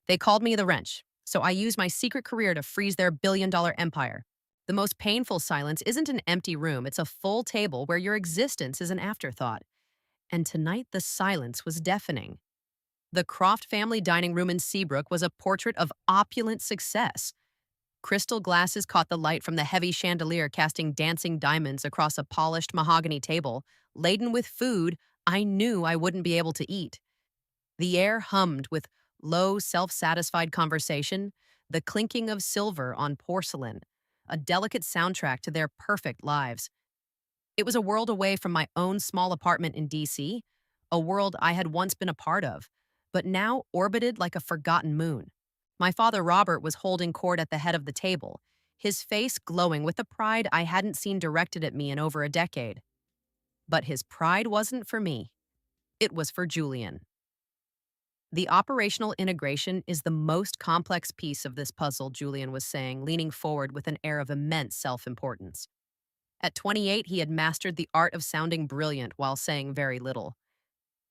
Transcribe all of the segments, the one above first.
They called me the wrench, so I used my secret career to freeze their billion-dollar empire. The most painful silence isn't an empty room, it's a full table where your existence is an afterthought. And tonight, the silence was deafening. The Croft family dining room in Seabrook was a portrait of opulent success. Crystal glasses caught the light from the heavy chandelier, casting dancing diamonds across a polished mahogany table, laden with food I knew I wouldn't be able to eat. The air hummed with low, self-satisfied conversation, the clinking of silver on porcelain, a delicate soundtrack to their perfect lives. It was a world away from my own small apartment in D.C., a world I had once been a part of, but now orbited like a forgotten moon. My father Robert was holding court at the head of the table, his face glowing with the pride I hadn't seen directed at me in over a decade. But his pride wasn't for me. It was for Julian. The operational integration is the most complex piece of this puzzle, Julian was saying, leaning forward with an air of immense self-importance. At 28, he had mastered the art of sounding brilliant while saying very little.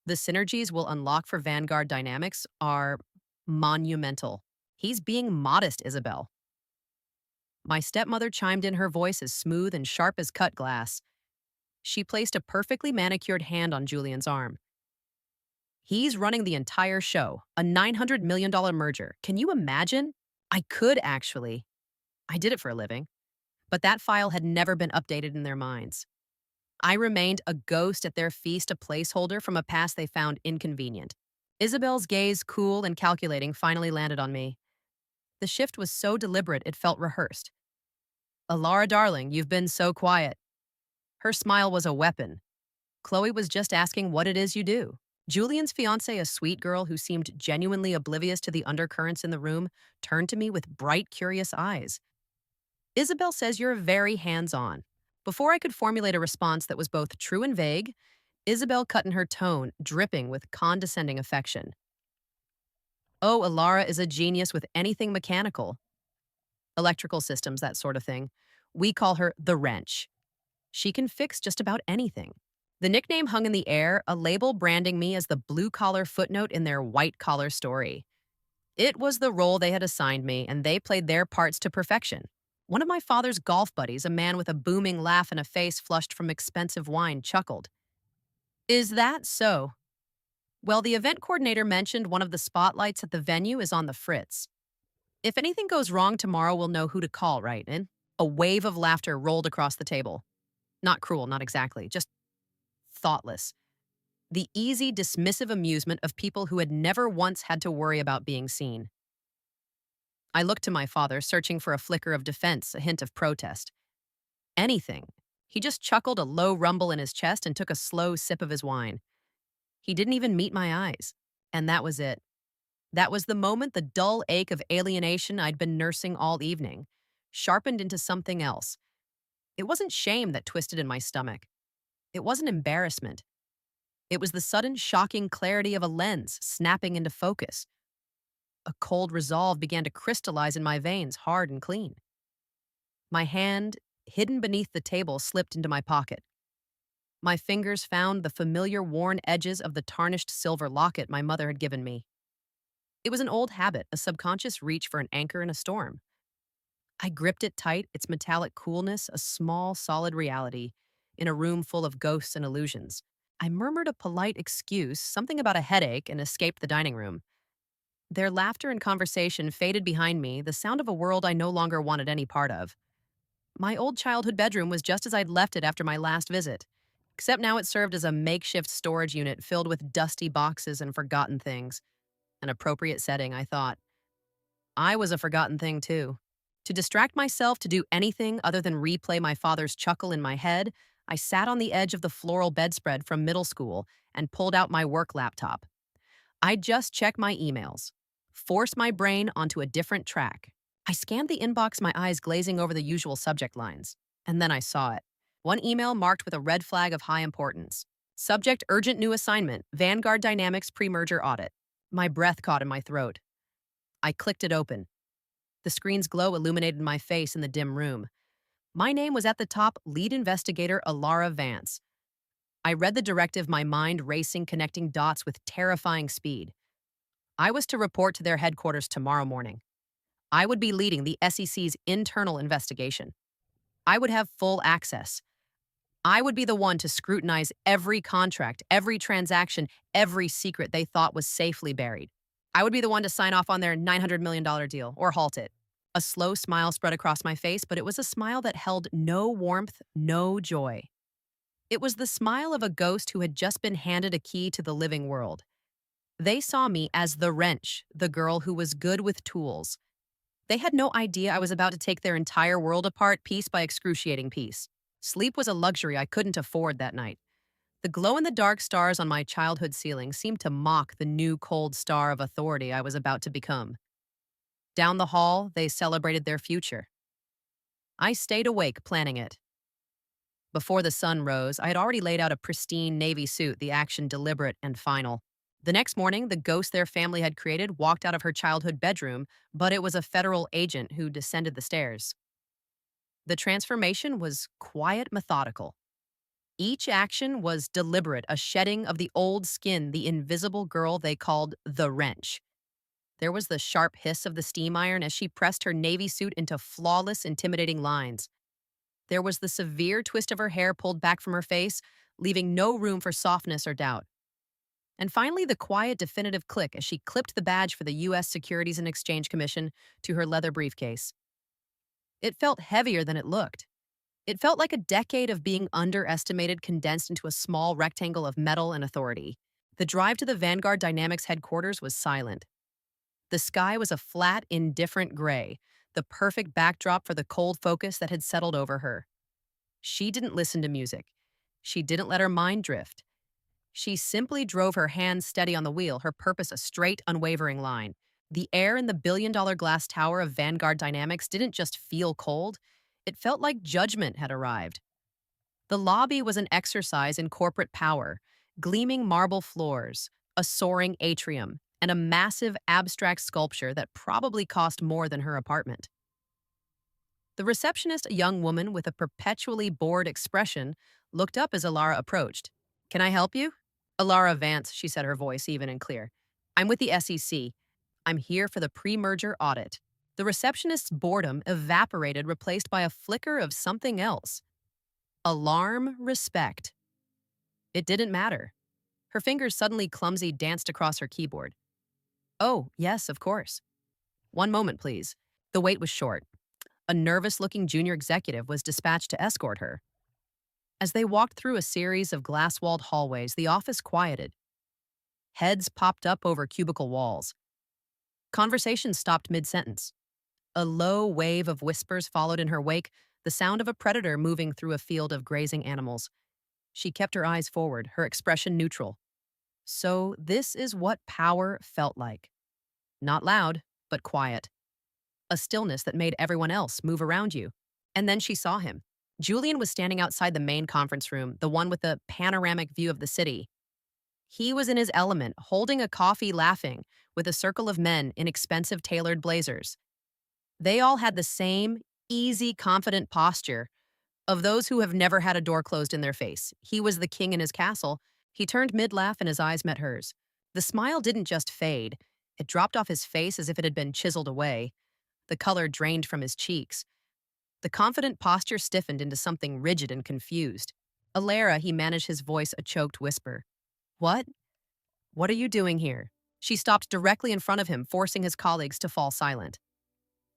The synergies we'll unlock for Vanguard Dynamics are monumental. He's being modest, Isabel. My stepmother chimed in, her voice as smooth and sharp as cut glass. She placed a perfectly manicured hand on Julian's arm. He's running the entire show, a $900 million merger. Can you imagine? I could actually. I did it for a living. But that file had never been updated in their minds. I remained a ghost at their feast, a placeholder from a past they found inconvenient. Isabel's gaze, cool and calculating, finally landed on me. The shift was so deliberate it felt rehearsed. Alara, darling, you've been so quiet. Her smile was a weapon. Chloe was just asking what it is you do. Julian's fiancée, a sweet girl who seemed genuinely oblivious to the undercurrents in the room, turned to me with bright, curious eyes. Isabel says you're very hands-on. Before I could formulate a response that was both true and vague, Isabel cut in, her tone dripping with condescending affection. Oh, Alara is a genius with anything mechanical. Electrical systems, that sort of thing. We call her the wrench. She can fix just about anything. The nickname hung in the air, a label branding me as the blue-collar footnote in their white-collar story. It was the role they had assigned me, and they played their parts to perfection. One of my father's golf buddies, a man with a booming laugh and a face flushed from expensive wine, chuckled. Is that so? Well, the event coordinator mentioned one of the spotlights at the venue is on the fritz. If anything goes wrong tomorrow, we'll know who to call, right? And a wave of laughter rolled across the table. Not cruel, not exactly, just thoughtless. The easy, dismissive amusement of people who had never once had to worry about being seen. I looked to my father, searching for a flicker of defense, a hint of protest. Anything. He just chuckled, a low rumble in his chest, and took a slow sip of his wine. He didn't even meet my eyes. And that was it. That was the moment the dull ache of alienation I'd been nursing all evening sharpened into something else. It wasn't shame that twisted in my stomach. It wasn't embarrassment. It was the sudden, shocking clarity of a lens snapping into focus. A cold resolve began to crystallize in my veins, hard and clean. My hand, hidden beneath the table, slipped into my pocket. My fingers found the familiar worn edges of the tarnished silver locket my mother had given me. It was an old habit, a subconscious reach for an anchor in a storm. I gripped it tight, its metallic coolness a small, solid reality in a room full of ghosts and illusions. I murmured a polite excuse, something about a headache, and escaped the dining room. Their laughter and conversation faded behind me, the sound of a world I no longer wanted any part of. My old childhood bedroom was just as I'd left it after my last visit, except now it served as a makeshift storage unit filled with dusty boxes and forgotten things. An appropriate setting, I thought. I was a forgotten thing, too. To distract myself to do anything other than replay my father's chuckle in my head, I sat on the edge of the floral bedspread from middle school and pulled out my work laptop. I'd just check my emails, force my brain onto a different track. I scanned the inbox, my eyes glazing over the usual subject lines. And then I saw it. One email marked with a red flag of high importance. Subject: urgent new assignment, Vanguard Dynamics pre-merger audit. My breath caught in my throat. I clicked it open. The screen's glow illuminated my face in the dim room. My name was at the top: lead investigator Alara Vance. I read the directive, my mind racing, connecting dots with terrifying speed. I was to report to their headquarters tomorrow morning. I would be leading the SEC's internal investigation. I would have full access. I would be the one to scrutinize every contract, every transaction, every secret they thought was safely buried. I would be the one to sign off on their $900 million deal or halt it. A slow smile spread across my face, but it was a smile that held no warmth, no joy. It was the smile of a ghost who had just been handed a key to the living world. They saw me as the wrench, the girl who was good with tools. They had no idea I was about to take their entire world apart piece by excruciating piece. Sleep was a luxury I couldn't afford that night. The glow-in-the-dark stars on my childhood ceiling seemed to mock the new cold star of authority I was about to become. Down the hall, they celebrated their future. I stayed awake planning it. Before the sun rose, I had already laid out a pristine navy suit, the action deliberate and final. The next morning, the ghost their family had created walked out of her childhood bedroom, but it was a federal agent who descended the stairs. The transformation was quiet, methodical. Each action was deliberate, a shedding of the old skin, the invisible girl they called the wrench. There was the sharp hiss of the steam iron as she pressed her navy suit into flawless, intimidating lines. There was the severe twist of her hair pulled back from her face, leaving no room for softness or doubt. And finally, the quiet, definitive click as she clipped the badge for the U.S. Securities and Exchange Commission to her leather briefcase. It felt heavier than it looked. It felt like a decade of being underestimated condensed into a small rectangle of metal and authority. The drive to the Vanguard Dynamics headquarters was silent. The sky was a flat, indifferent gray, the perfect backdrop for the cold focus that had settled over her. She didn't listen to music. She didn't let her mind drift. She simply drove her hands steady on the wheel, her purpose a straight, unwavering line. The air in the billion-dollar glass tower of Vanguard Dynamics didn't just feel cold, it felt like judgment had arrived. The lobby was an exercise in corporate power, gleaming marble floors, a soaring atrium, and a massive abstract sculpture that probably cost more than her apartment. The receptionist, a young woman with a perpetually bored expression, looked up as Alara approached. "Can I help you?" "Alara Vance," she said, her voice even and clear. "I'm with the SEC. I'm here for the pre-merger audit." The receptionist's boredom evaporated, replaced by a flicker of something else. Alarm, respect. It didn't matter. Her fingers, suddenly clumsy, danced across her keyboard. "Oh, yes, of course. One moment, please." The wait was short. A nervous-looking junior executive was dispatched to escort her. As they walked through a series of glass-walled hallways, the office quieted. Heads popped up over cubicle walls. Conversations stopped mid-sentence. A low wave of whispers followed in her wake, the sound of a predator moving through a field of grazing animals. She kept her eyes forward, her expression neutral. So this is what power felt like. Not loud, but quiet. A stillness that made everyone else move around you. And then she saw him. Julian was standing outside the main conference room, the one with the panoramic view of the city. He was in his element, holding a coffee, laughing, with a circle of men in expensive tailored blazers. They all had the same, easy, confident posture of those who have never had a door closed in their face. He was the king in his castle. He turned mid-laugh and his eyes met hers. The smile didn't just fade. It dropped off his face as if it had been chiseled away. The color drained from his cheeks. The confident posture stiffened into something rigid and confused. "Alara," he managed, his voice a choked whisper. "What? What are you doing here?" She stopped directly in front of him, forcing his colleagues to fall silent.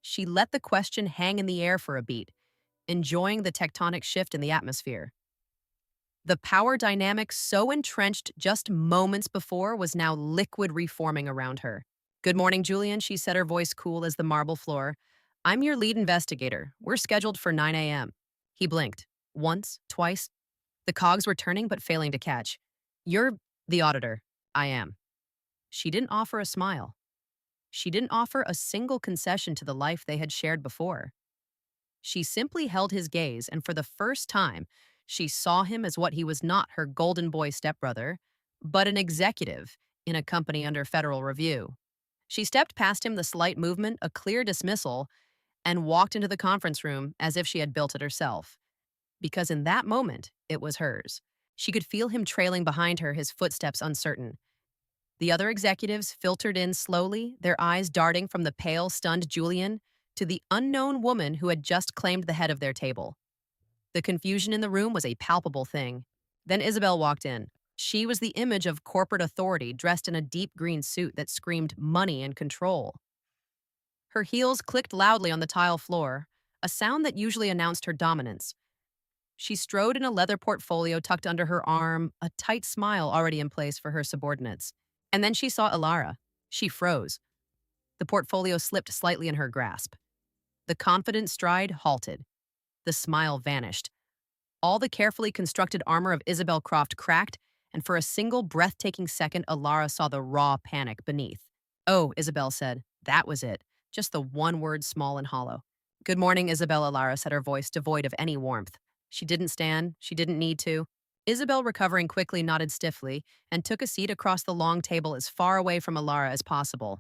She let the question hang in the air for a beat, enjoying the tectonic shift in the atmosphere. The power dynamic so entrenched just moments before was now liquid reforming around her. "Good morning, Julian," she said, her voice cool as the marble floor. "I'm your lead investigator. We're scheduled for 9 a.m. He blinked. Once, twice. The cogs were turning but failing to catch. "You're the auditor." "I am." She didn't offer a smile. She didn't offer a single concession to the life they had shared before. She simply held his gaze, and for the first time, she saw him as what he was: not her golden boy stepbrother, but an executive in a company under federal review. She stepped past him, the slight movement, a clear dismissal, and walked into the conference room as if she had built it herself. Because in that moment, it was hers. She could feel him trailing behind her, his footsteps uncertain. The other executives filtered in slowly, their eyes darting from the pale, stunned Julian to the unknown woman who had just claimed the head of their table. The confusion in the room was a palpable thing. Then Isabel walked in. She was the image of corporate authority dressed in a deep green suit that screamed money and control. Her heels clicked loudly on the tile floor, a sound that usually announced her dominance. She strode in a leather portfolio tucked under her arm, a tight smile already in place for her subordinates. And then she saw Ilara. She froze. The portfolio slipped slightly in her grasp. The confident stride halted. The smile vanished. All the carefully constructed armor of Isabel Croft cracked, and for a single breathtaking second, Ilara saw the raw panic beneath. Oh, Isabel said. That was it. Just the one word small and hollow. Good morning, Isabel, Ilara said, her voice devoid of any warmth. She didn't stand. She didn't need to. Isabel, recovering quickly, nodded stiffly and took a seat across the long table as far away from Ilara as possible.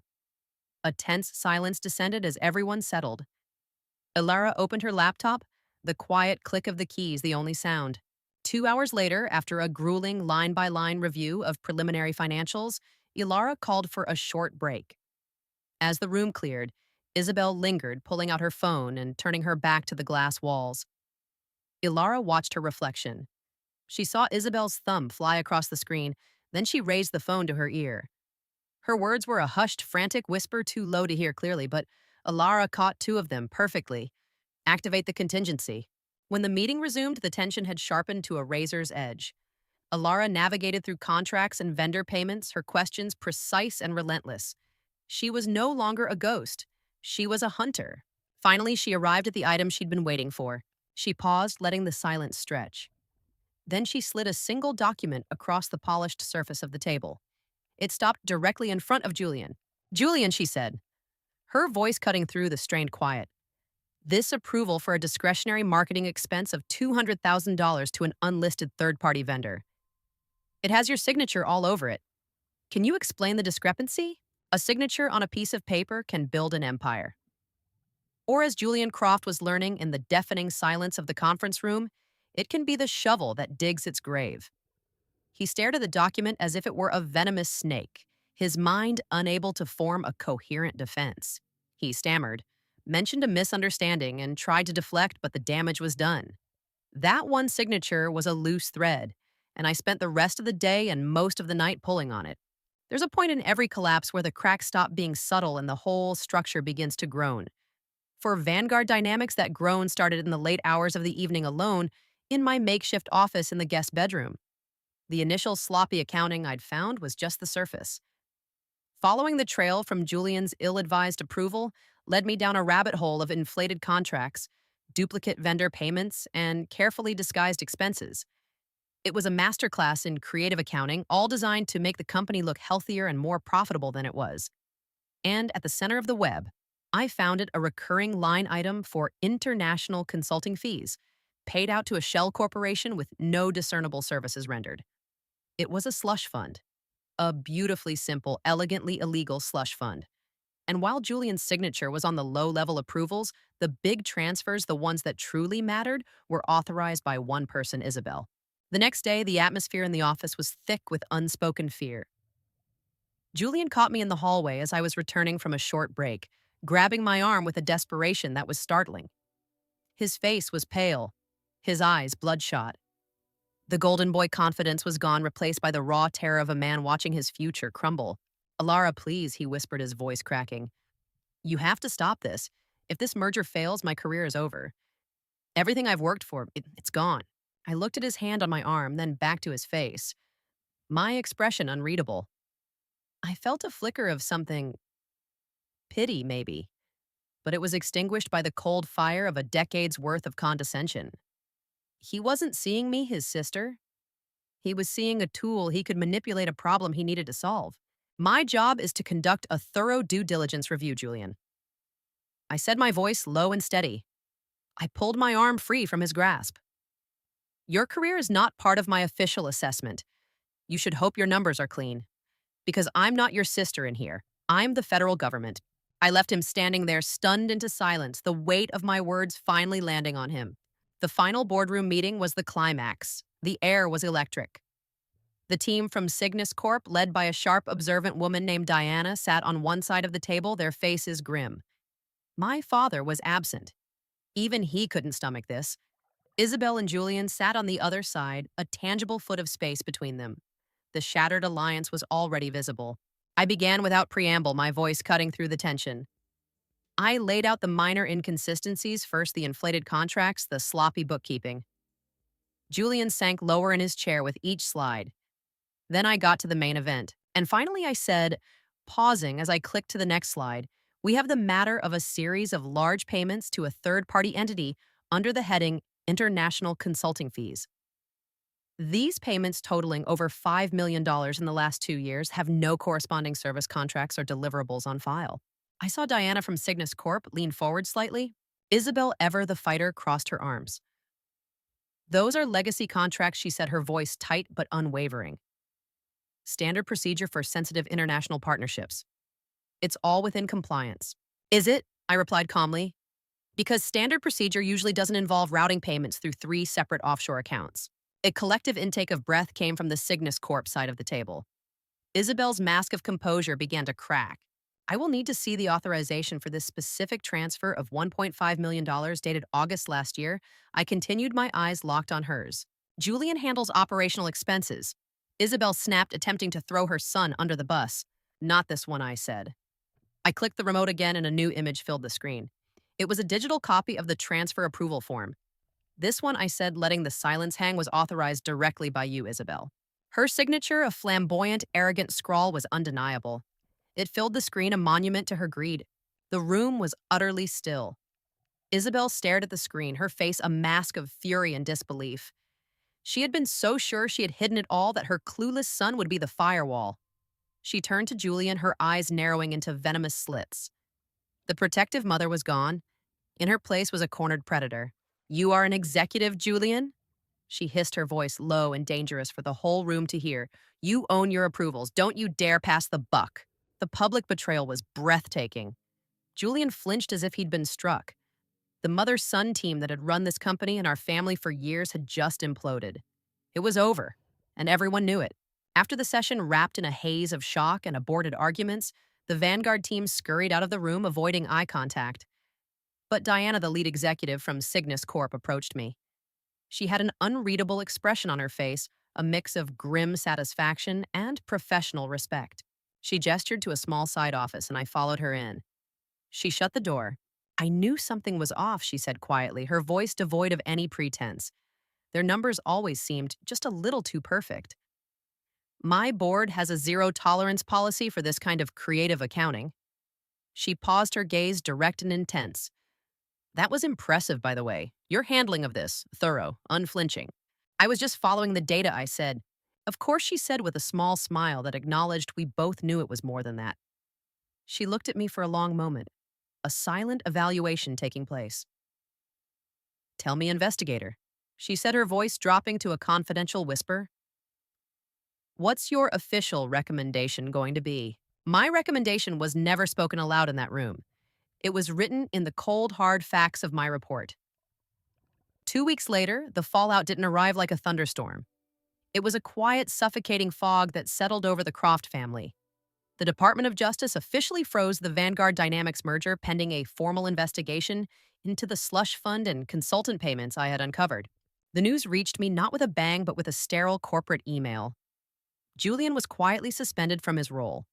A tense silence descended as everyone settled. Ilara opened her laptop, the quiet click of the keys the only sound. 2 hours later, after a grueling line-by-line review of preliminary financials, Ilara called for a short break. As the room cleared, Isabel lingered, pulling out her phone and turning her back to the glass walls. Ilara watched her reflection. She saw Isabel's thumb fly across the screen, then she raised the phone to her ear. Her words were a hushed, frantic whisper too low to hear clearly, but Ilara caught two of them perfectly. Activate the contingency. When the meeting resumed, the tension had sharpened to a razor's edge. Ilara navigated through contracts and vendor payments, her questions precise and relentless. She was no longer a ghost. She was a hunter. Finally, she arrived at the item she'd been waiting for. She paused, letting the silence stretch. Then she slid a single document across the polished surface of the table. It stopped directly in front of Julian. Julian, she said, her voice cutting through the strained quiet. This approval for a discretionary marketing expense of $200,000 to an unlisted third-party vendor. It has your signature all over it. Can you explain the discrepancy? A signature on a piece of paper can build an empire. Or as Julian Croft was learning in the deafening silence of the conference room, it can be the shovel that digs its grave. He stared at the document as if it were a venomous snake, his mind unable to form a coherent defense. He stammered, mentioned a misunderstanding, and tried to deflect, but the damage was done. That one signature was a loose thread, and I spent the rest of the day and most of the night pulling on it. There's a point in every collapse where the cracks stop being subtle and the whole structure begins to groan. For Vanguard Dynamics, that groan started in the late hours of the evening alone, in my makeshift office in the guest bedroom. The initial sloppy accounting I'd found was just the surface. Following the trail from Julian's ill-advised approval led me down a rabbit hole of inflated contracts, duplicate vendor payments, and carefully disguised expenses. It was a masterclass in creative accounting, all designed to make the company look healthier and more profitable than it was. And at the center of the web, I found it a recurring line item for international consulting fees, paid out to a shell corporation with no discernible services rendered. It was a slush fund, a beautifully simple, elegantly illegal slush fund. And while Julian's signature was on the low-level approvals, the big transfers, the ones that truly mattered, were authorized by one person, Isabel. The next day, the atmosphere in the office was thick with unspoken fear. Julian caught me in the hallway as I was returning from a short break, grabbing my arm with a desperation that was startling. His face was pale, his eyes bloodshot. The golden boy confidence was gone, replaced by the raw terror of a man watching his future crumble. Ilara, please, he whispered, his voice cracking. You have to stop this. If this merger fails, my career is over. Everything I've worked for, it's gone. I looked at his hand on my arm, then back to his face. My expression unreadable. I felt a flicker of something, pity maybe, but it was extinguished by the cold fire of a decade's worth of condescension. He wasn't seeing me, his sister. He was seeing a tool he could manipulate a problem he needed to solve. My job is to conduct a thorough due diligence review, Julian. I said, my voice low and steady. I pulled my arm free from his grasp. Your career is not part of my official assessment. You should hope your numbers are clean. Because I'm not your sister in here. I'm the federal government. I left him standing there, stunned into silence, the weight of my words finally landing on him. The final boardroom meeting was the climax. The air was electric. The team from Cygnus Corp, led by a sharp, observant woman named Diana, sat on one side of the table, their faces grim. My father was absent. Even he couldn't stomach this. Isabel and Julian sat on the other side, a tangible foot of space between them. The shattered alliance was already visible. I began without preamble, my voice cutting through the tension. I laid out the minor inconsistencies, first the inflated contracts, the sloppy bookkeeping. Julian sank lower in his chair with each slide. Then I got to the main event. And finally I said, pausing as I clicked to the next slide, we have the matter of a series of large payments to a third-party entity under the heading International Consulting Fees. These payments, totaling over $5 million in the last 2 years, have no corresponding service contracts or deliverables on file. I saw Diana from Cygnus Corp lean forward slightly. Isabel, ever the fighter, crossed her arms. Those are legacy contracts, she said, her voice tight but unwavering. Standard procedure for sensitive international partnerships. It's all within compliance. Is it? I replied calmly. Because standard procedure usually doesn't involve routing payments through 3 separate offshore accounts. A collective intake of breath came from the Cygnus Corp side of the table. Isabel's mask of composure began to crack. I will need to see the authorization for this specific transfer of $1.5 million dated August last year. I continued, my eyes locked on hers. Julian handles operational expenses. Isabel snapped, attempting to throw her son under the bus. Not this one, I said. I clicked the remote again and a new image filled the screen. It was a digital copy of the transfer approval form. This one, I said, letting the silence hang, was authorized directly by you, Isabel. Her signature, a flamboyant, arrogant scrawl, was undeniable. It filled the screen, a monument to her greed. The room was utterly still. Isabel stared at the screen, her face a mask of fury and disbelief. She had been so sure she had hidden it all that her clueless son would be the firewall. She turned to Julian, her eyes narrowing into venomous slits. The protective mother was gone. In her place was a cornered predator. You are an executive, Julian? She hissed, her voice low and dangerous for the whole room to hear. You own your approvals. Don't you dare pass the buck. The public betrayal was breathtaking. Julian flinched as if he'd been struck. The mother-son team that had run this company and our family for years had just imploded. It was over, and everyone knew it. After the session, wrapped in a haze of shock and aborted arguments, the Vanguard team scurried out of the room, avoiding eye contact. But Diana, the lead executive from Cygnus Corp, approached me. She had an unreadable expression on her face, a mix of grim satisfaction and professional respect. She gestured to a small side office, and I followed her in. She shut the door. I knew something was off, she said quietly, her voice devoid of any pretense. Their numbers always seemed just a little too perfect. My board has a zero-tolerance policy for this kind of creative accounting. She paused, her gaze direct and intense. That was impressive, by the way. Your handling of this, thorough, unflinching. I was just following the data, I said. Of course, she said with a small smile that acknowledged we both knew it was more than that. She looked at me for a long moment, a silent evaluation taking place. Tell me, investigator, she said, her voice dropping to a confidential whisper. What's your official recommendation going to be? My recommendation was never spoken aloud in that room. It was written in the cold, hard facts of my report. 2 weeks later, the fallout didn't arrive like a thunderstorm. It was a quiet, suffocating fog that settled over the Croft family. The Department of Justice officially froze the Vanguard Dynamics merger pending a formal investigation into the slush fund and consultant payments I had uncovered. The news reached me not with a bang, but with a sterile corporate email. Julian was quietly suspended from his role.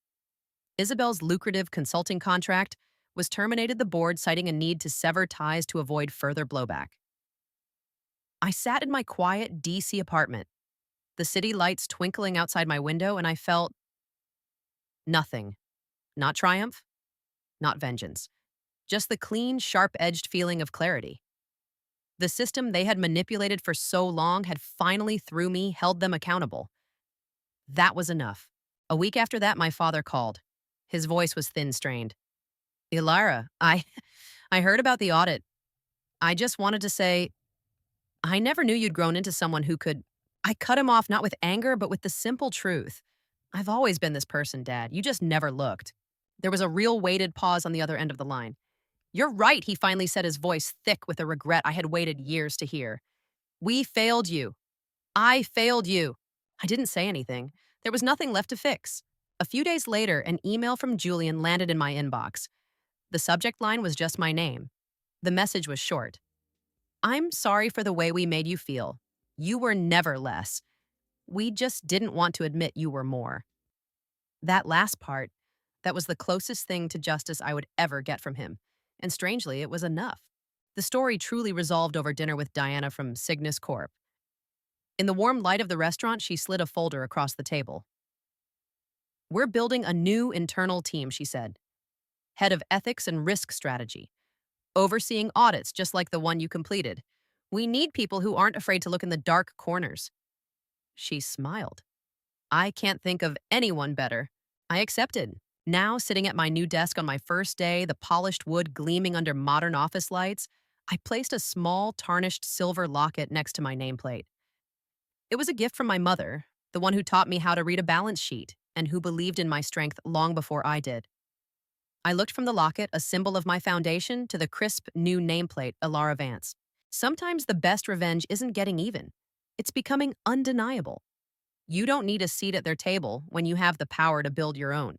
Isabel's lucrative consulting contract was terminated, the board citing a need to sever ties to avoid further blowback. I sat in my quiet D.C. apartment, the city lights twinkling outside my window, and I felt nothing. Not triumph, not vengeance. Just the clean, sharp-edged feeling of clarity. The system they had manipulated for so long had finally, through me, held them accountable. That was enough. A week after that, my father called. His voice was thin-strained. Ilara, I heard about the audit. I just wanted to say, I never knew you'd grown into someone who could. I cut him off not with anger, but with the simple truth. I've always been this person, Dad. You just never looked. There was a real weighted pause on the other end of the line. You're right, he finally said, his voice thick with a regret I had waited years to hear. We failed you. I failed you. I didn't say anything. There was nothing left to fix. A few days later, an email from Julian landed in my inbox. The subject line was just my name. The message was short. I'm sorry for the way we made you feel. You were never less. We just didn't want to admit you were more. That last part, that was the closest thing to justice I would ever get from him. And strangely, it was enough. The story truly resolved over dinner with Diana from Cygnus Corp. In the warm light of the restaurant, she slid a folder across the table. We're building a new internal team, she said. Head of ethics and risk strategy. Overseeing audits just like the one you completed. We need people who aren't afraid to look in the dark corners. She smiled. I can't think of anyone better. I accepted. Now, sitting at my new desk on my first day, the polished wood gleaming under modern office lights, I placed a small, tarnished silver locket next to my nameplate. It was a gift from my mother, the one who taught me how to read a balance sheet and who believed in my strength long before I did. I looked from the locket, a symbol of my foundation, to the crisp, new nameplate, Alara Vance. Sometimes the best revenge isn't getting even. It's becoming undeniable. You don't need a seat at their table when you have the power to build your own.